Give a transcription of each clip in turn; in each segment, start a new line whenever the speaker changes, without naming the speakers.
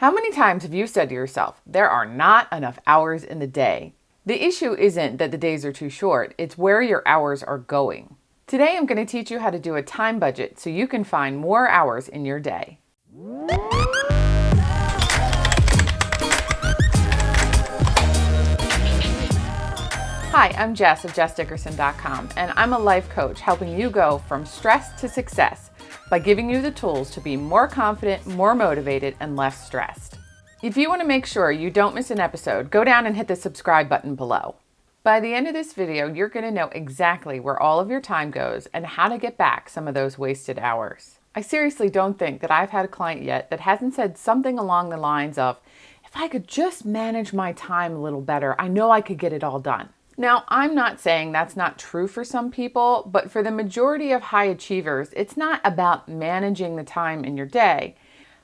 How many times have you said to yourself, there are not enough hours in the day? The issue isn't that the days are too short, it's where your hours are going. Today I'm going to teach you how to do a time budget so you can find more hours in your day. Hi, I'm Jess of JessDickerson.com, and I'm a life coach helping you go from stress to success by giving you the tools to be more confident, more motivated, and less stressed. If you want to make sure you don't miss an episode, go down and hit the subscribe button below. By the end of this video, you're going to know exactly where all of your time goes and how to get back some of those wasted hours. I seriously don't think that I've had a client yet that hasn't said something along the lines of, if I could just manage my time a little better, I know I could get it all done. Now, I'm not saying that's not true for some people, but for the majority of high achievers, it's not about managing the time in your day.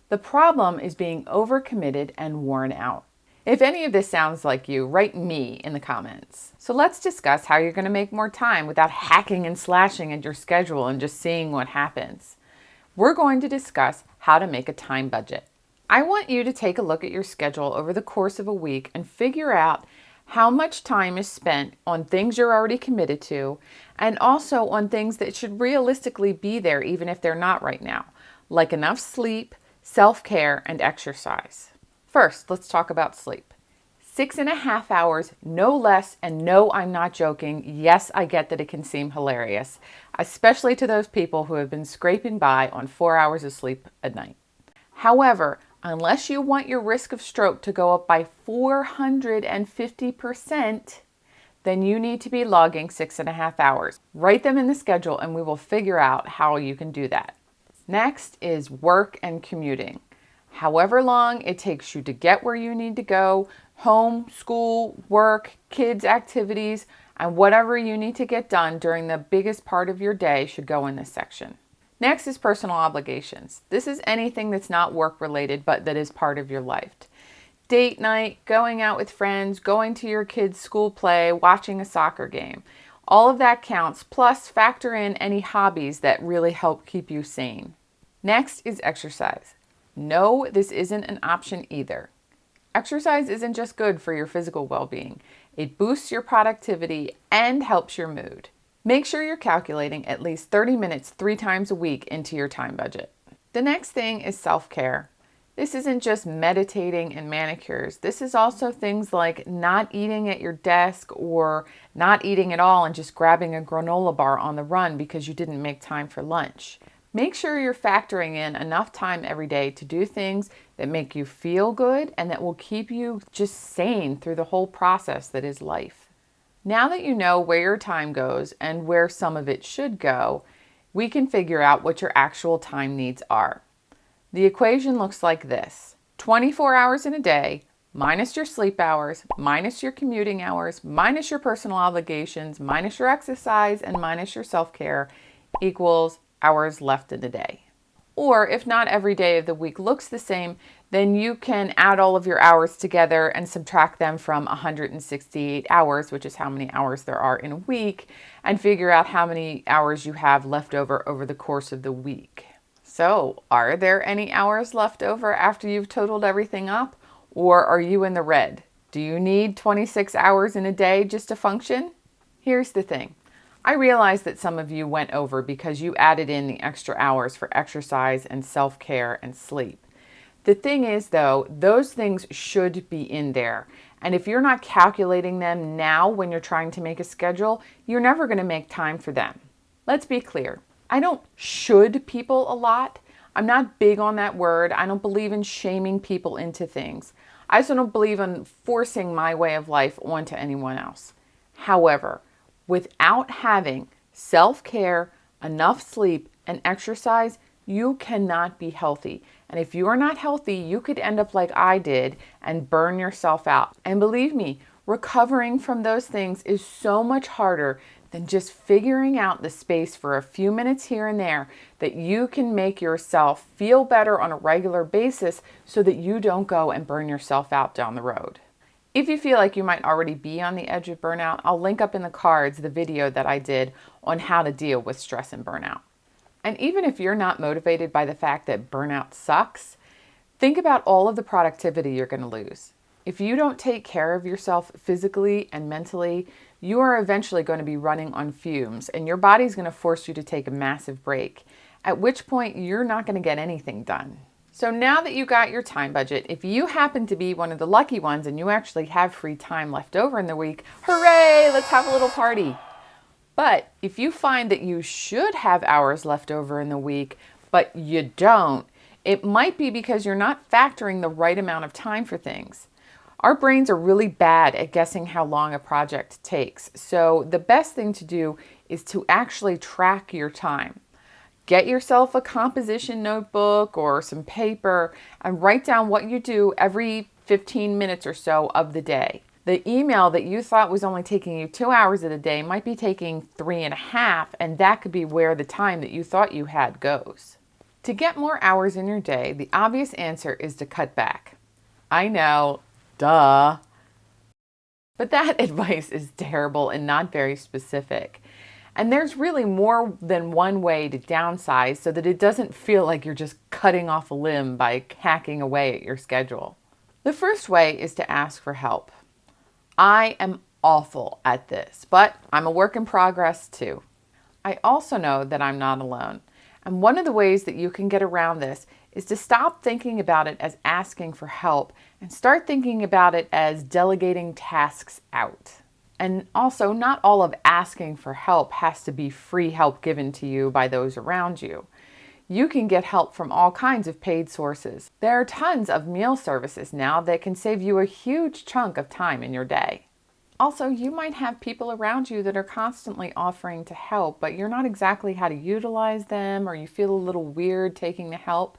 The problem is being overcommitted and worn out. If any of this sounds like you, write me in the comments. So let's discuss how you're going to make more time without hacking and slashing at your schedule and just seeing what happens. We're going to discuss how to make a time budget. I want you to take a look at your schedule over the course of a week and figure out how much time is spent on things you're already committed to, and also on things that should realistically be there even if they're not right now, like enough sleep, self-care, and exercise. First, let's talk about sleep. 6.5 hours, no less, and no, I'm not joking. Yes, I get that it can seem hilarious, especially to those people who have been scraping by on 4 hours of sleep a night. However, unless you want your risk of stroke to go up by 450%, then you need to be logging 6.5 hours. Write them in the schedule and we will figure out how you can do that. Next is work and commuting. However long it takes you to get where you need to go, home, school, work, kids' activities, and whatever you need to get done during the biggest part of your day should go in this section. Next is personal obligations. This is anything that's not work related, but that is part of your life. Date night, going out with friends, going to your kids' school play, watching a soccer game. All of that counts, plus factor in any hobbies that really help keep you sane. Next is exercise. No, this isn't an option either. Exercise isn't just good for your physical well-being. It boosts your productivity and helps your mood. Make sure you're calculating at least 30 minutes 3 times a week into your time budget. The next thing is self-care. This isn't just meditating and manicures. This is also things like not eating at your desk or not eating at all and just grabbing a granola bar on the run because you didn't make time for lunch. Make sure you're factoring in enough time every day to do things that make you feel good and that will keep you just sane through the whole process that is life. Now that you know where your time goes and where some of it should go, we can figure out what your actual time needs are. The equation looks like this: 24 hours in a day, minus your sleep hours, minus your commuting hours, minus your personal obligations, minus your exercise, and minus your self-care equals hours left in the day. Or if not every day of the week looks the same, then you can add all of your hours together and subtract them from 168 hours, which is how many hours there are in a week, and figure out how many hours you have left over the course of the week. So, are there any hours left over after you've totaled everything up? Or are you in the red? Do you need 26 hours in a day just to function? Here's the thing. I realize that some of you went over because you added in the extra hours for exercise and self-care and sleep. The thing is, though, those things should be in there. And if you're not calculating them now when you're trying to make a schedule, you're never going to make time for them. Let's be clear. I don't should people a lot. I'm not big on that word. I don't believe in shaming people into things. I also don't believe in forcing my way of life onto anyone else. However, without having self-care, enough sleep, and exercise, you cannot be healthy. And if you are not healthy, you could end up like I did and burn yourself out. And believe me, recovering from those things is so much harder than just figuring out the space for a few minutes here and there that you can make yourself feel better on a regular basis so that you don't go and burn yourself out down the road. If you feel like you might already be on the edge of burnout, I'll link up in the cards the video that I did on how to deal with stress and burnout. And even if you're not motivated by the fact that burnout sucks, Think about all of the productivity you're going to lose. If you don't take care of yourself physically and mentally, you are eventually going to be running on fumes and your body's going to force you to take a massive break, at which point you're not going to get anything done. So now that you got your time budget, if you happen to be one of the lucky ones and you actually have free time left over in the week, hooray, let's have a little party. But if you find that you should have hours left over in the week, but you don't, it might be because you're not factoring the right amount of time for things. Our brains are really bad at guessing how long a project takes. So the best thing to do is to actually track your time. Get yourself a composition notebook or some paper and write down what you do every 15 minutes or so of the day. The email that you thought was only taking you 2 hours of the day might be taking 3.5, and that could be where the time that you thought you had goes. To get more hours in your day, the obvious answer is to cut back. I know, duh. But that advice is terrible and not very specific. And there's really more than one way to downsize so that it doesn't feel like you're just cutting off a limb by hacking away at your schedule. The first way is to ask for help. I am awful at this, but I'm a work in progress too. I also know that I'm not alone. And one of the ways that you can get around this is to stop thinking about it as asking for help and start thinking about it as delegating tasks out. And also, not all of asking for help has to be free help given to you by those around you. You can get help from all kinds of paid sources. There are tons of meal services now that can save you a huge chunk of time in your day. Also, you might have people around you that are constantly offering to help, but you're not exactly how to utilize them, or you feel a little weird taking the help.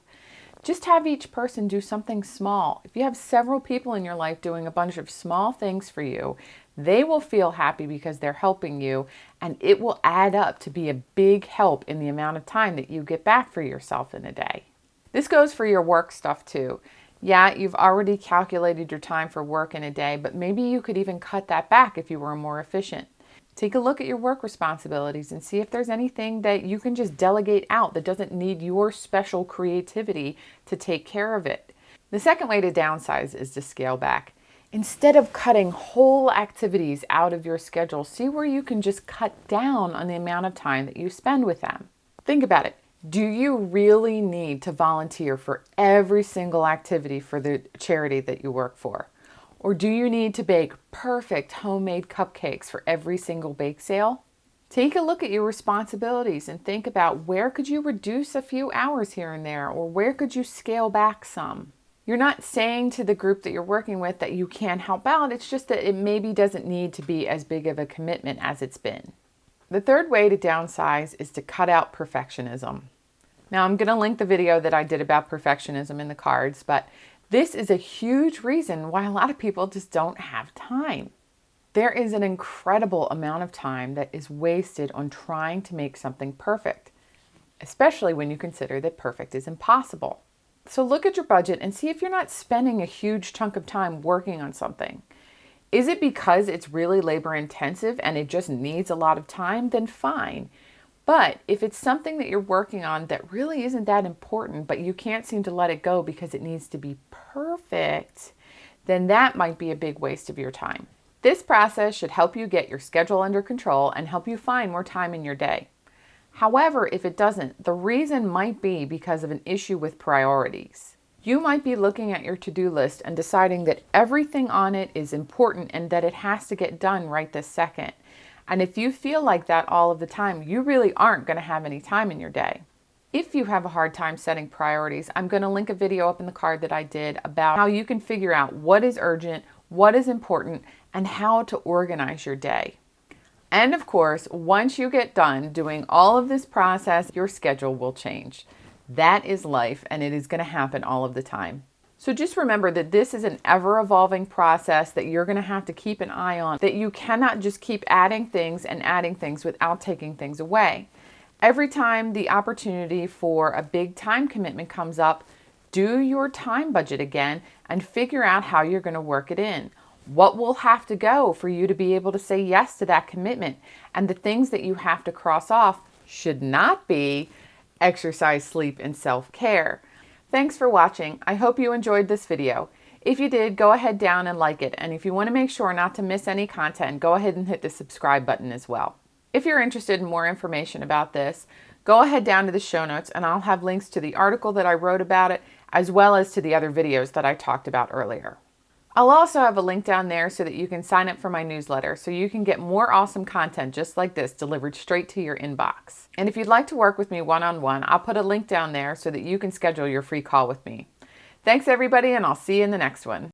Just have each person do something small. If you have several people in your life doing a bunch of small things for you, they will feel happy because they're helping you, and it will add up to be a big help in the amount of time that you get back for yourself in a day. This goes for your work stuff too. Yeah, you've already calculated your time for work in a day, but maybe you could even cut that back if you were more efficient. Take a look at your work responsibilities and see if there's anything that you can just delegate out that doesn't need your special creativity to take care of it. The second way to downsize is to scale back. Instead of cutting whole activities out of your schedule, see where you can just cut down on the amount of time that you spend with them. Think about it. Do you really need to volunteer for every single activity for the charity that you work for? Or do you need to bake perfect homemade cupcakes for every single bake sale? Take a look at your responsibilities and think about where could you reduce a few hours here and there, or where could you scale back some? You're not saying to the group that you're working with that you can't help out. It's just that it maybe doesn't need to be as big of a commitment as it's been. The third way to downsize is to cut out perfectionism. Now, I'm going to link the video that I did about perfectionism in the cards, but this is a huge reason why a lot of people just don't have time. There is an incredible amount of time that is wasted on trying to make something perfect, especially when you consider that perfect is impossible. So look at your budget and see if you're not spending a huge chunk of time working on something. Is it because it's really labor intensive and it just needs a lot of time? Then fine. But if it's something that you're working on that really isn't that important, but you can't seem to let it go because it needs to be perfect, then that might be a big waste of your time. This process should help you get your schedule under control and help you find more time in your day. However, if it doesn't, the reason might be because of an issue with priorities. You might be looking at your to-do list and deciding that everything on it is important and that it has to get done right this second. And if you feel like that all of the time, you really aren't going to have any time in your day. If you have a hard time setting priorities, I'm going to link a video up in the card that I did about how you can figure out what is urgent, what is important, and how to organize your day. And of course, once you get done doing all of this process, your schedule will change. That is life, and it is going to happen all of the time. So just remember that this is an ever-evolving process that you're going to have to keep an eye on, that you cannot just keep adding things without taking things away. Every time the opportunity for a big time commitment comes up, do your time budget again and figure out how you're going to work it in. What will have to go for you to be able to say yes to that commitment? And the things that you have to cross off should not be exercise, sleep, and self-care. Thanks for watching. I hope you enjoyed this video. If you did, go ahead down and like it. And if you want to make sure not to miss any content, go ahead and hit the subscribe button as well. If you're interested in more information about this, go ahead down to the show notes and I'll have links to the article that I wrote about it, as well as to the other videos that I talked about earlier. I'll also have a link down there so that you can sign up for my newsletter so you can get more awesome content just like this delivered straight to your inbox. And if you'd like to work with me one-on-one, I'll put a link down there so that you can schedule your free call with me. Thanks everybody, and I'll see you in the next one.